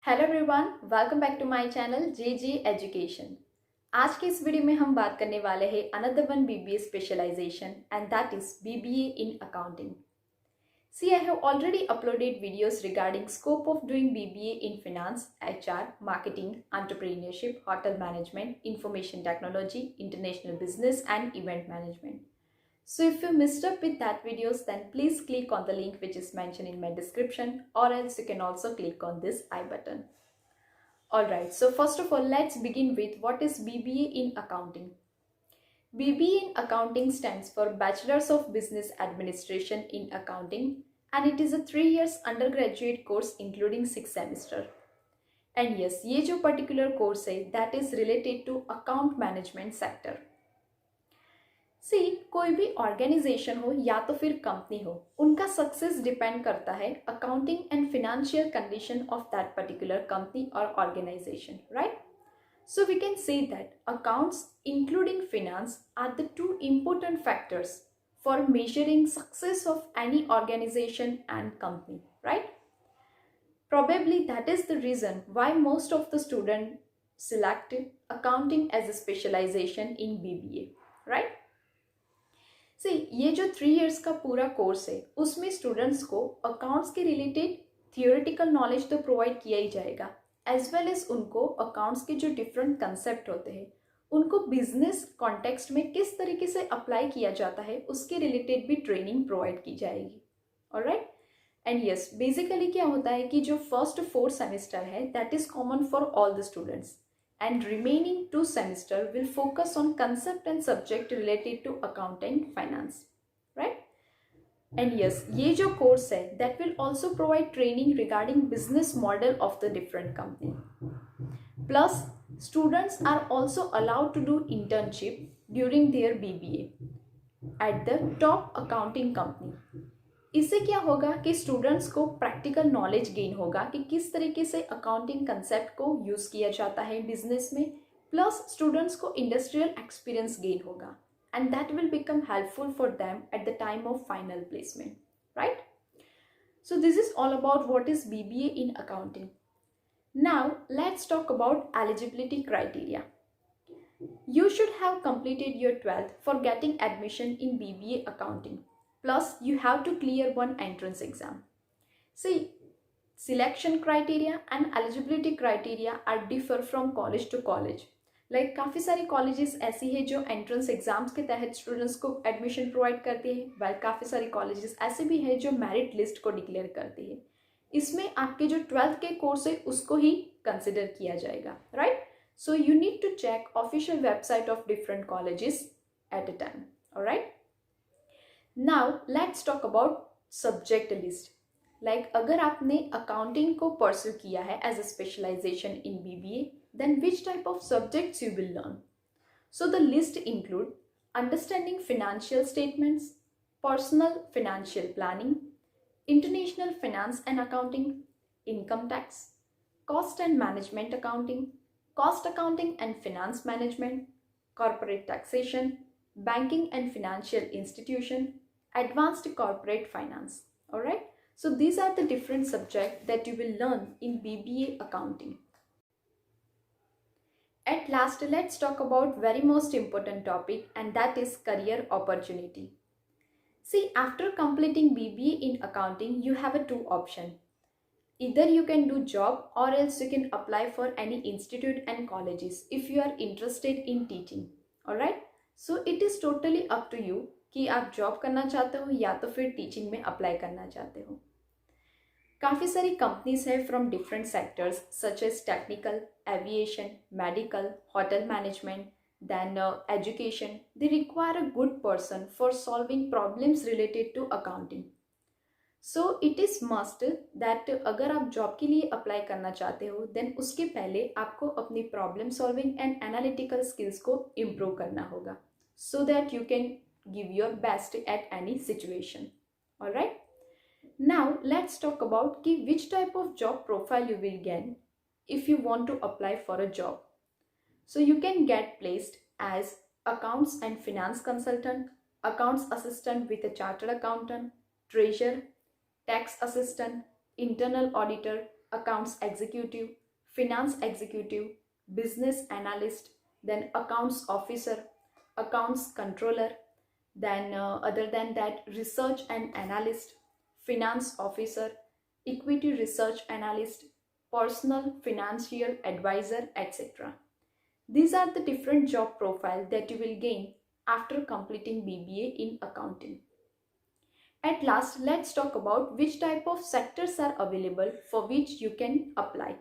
Hello everyone, welcome back to my channel J J education. आज के इस video में हम बात करने वाले हैं another one BBA specialization and that is BBA in accounting. See, I have already uploaded videos regarding scope of doing BBA in finance, HR, marketing, entrepreneurship, hotel management, information technology, international business and event management. So if you missed up with that videos, then please click on the link which is mentioned in my description, or else you can also click on this I button. Alright, so first of all, let's begin with what is BBA in accounting. BBA in accounting stands for Bachelor's of Business Administration in Accounting, and it is a 3 years undergraduate course including 6 semester. And yes, ये जो particular course है that is related to account management sector. सी कोई भी organisation हो या तो फिर company हो, उनका सक्सेस डिपेंड करता है accounting and financial condition of that particular company और organisation, right? So we can say that accounts including finance are the two important factors for measuring success of any organization and company, right? Probably that is the reason why most of the students select accounting as a specialization in BBA, right? See, ये जो 3 years का पूरा course है उसमें students को accounts के related theoretical knowledge तो provide किया ही जाएगा, एज वेल एज उनको अकाउंट्स के जो डिफरेंट कंसेप्ट होते हैं उनको बिजनेस कॉन्टेक्स्ट में किस तरीके से अप्लाई किया जाता है उसके रिलेटेड भी ट्रेनिंग प्रोवाइड की जाएगी। ऑलराइट, एंड यस, बेसिकली क्या होता है कि जो फर्स्ट 4 सेमेस्टर है that is common for all the students, and remaining 2 semester will focus on concept and subject related to account and finance, right? And yes, ये जो course है that will also provide training regarding business model of the different company. Plus, students are also allowed to do internship during their BBA at the top accounting company. इससे क्या होगा कि students को practical knowledge gain होगा कि किस तरीके से अकाउंटिंग कंसेप्ट को यूज़ किया जाता है बिजनेस में, प्लस स्टूडेंट्स को इंडस्ट्रियल एक्सपीरियंस गेन होगा and that will become helpful for them at the time of final placement, right? So this is all about what is BBA in accounting. Now let's talk about eligibility criteria. You should have completed your 12th for getting admission in BBA accounting. Plus, you have to clear one entrance exam. See, selection criteria and eligibility criteria are differ from college to college. Like काफ़ी सारी colleges ऐसी है जो entrance exams के तहत students को admission provide करती है, while काफ़ी सारी colleges ऐसे भी है जो merit list को declare करती है. इसमें आपके जो 12th के course है उसको ही consider किया जाएगा, right? So you need to check official website of different colleges at a time, alright? Now let's talk about subject list. Like अगर आपने accounting को pursue किया है as a specialization in BBA, then which type of subjects you will learn? So the list include understanding financial statements, personal financial planning, international finance and accounting, income tax, cost and management accounting, cost accounting and finance management, corporate taxation, banking and financial institution, advanced corporate finance. All right, so these are the different subjects that you will learn in BBA accounting. At last, let's talk about very most important topic, and that is career opportunity. See, after completing BBA in accounting, you have a 2 option. Either you can do job or else you can apply for any institute and colleges if you are interested in teaching. All right, so it is totally up to you कि आप job करना चाहते हो या तो फिर teaching में apply करना चाहते हो. काफ़ी सारी कंपनीज है from different sectors such as technical, aviation, medical, hotel management, then education. They require a good person for solving problems related to accounting. So it is must that अगर आप job के लिए अप्लाई करना चाहते हो then उसके पहले आपको अपनी problem solving and analytical skills को इम्प्रूव करना होगा so that you can give your best at any situation. All right, now let's talk about which type of job profile you will get if you want to apply for a job. So you can get placed as accounts and finance consultant, accounts assistant with a chartered accountant, treasurer, tax assistant, internal auditor, accounts executive, finance executive, business analyst, then accounts officer, accounts controller, then other than that research and analyst, finance officer, equity research analyst, personal financial advisor, etc. These are the different job profile that you will gain after completing BBA in accounting. At last, let's talk about which type of sectors are available for which you can apply.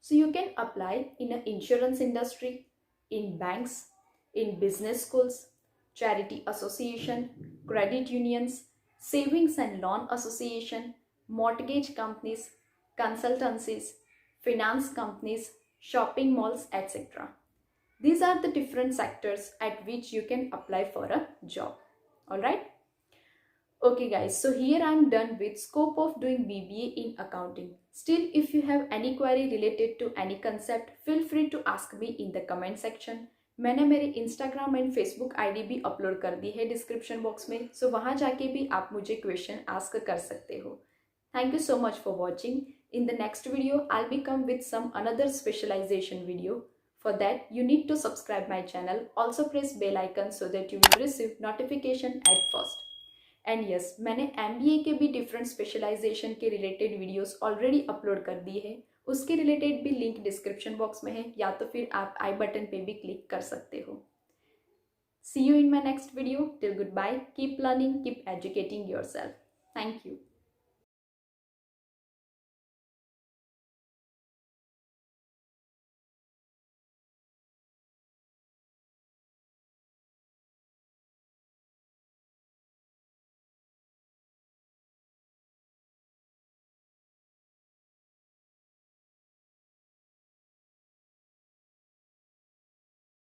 So you can apply in an insurance industry, in banks, in business schools, charity association, credit unions, savings and loan association, mortgage companies, consultancies, finance companies, shopping malls, etc. These are the different sectors at which you can apply for a job. Alright? Okay guys, so here I am done with scope of doing BBA in accounting. Still, if you have any query related to any concept, feel free to ask me in the comment section. मैंने मेरे Instagram and Facebook ID भी upload कर दी है description box में, सो वहाँ जाके भी आप मुझे क्वेश्चन आस्क कर सकते हो. Thank you so much for watching. In the next video, I'll be come with some another specialization video. For that, you need to subscribe my channel. Also press bell icon so that you will receive notification at first. And yes, मैंने MBA के भी different specialisation के related videos already upload कर दिए हैं. उसके related भी link description box में है, या तो फिर आप आई बटन पे भी क्लिक कर सकते हो. See you in my next video. Till goodbye. Keep learning, keep educating yourself. Thank you.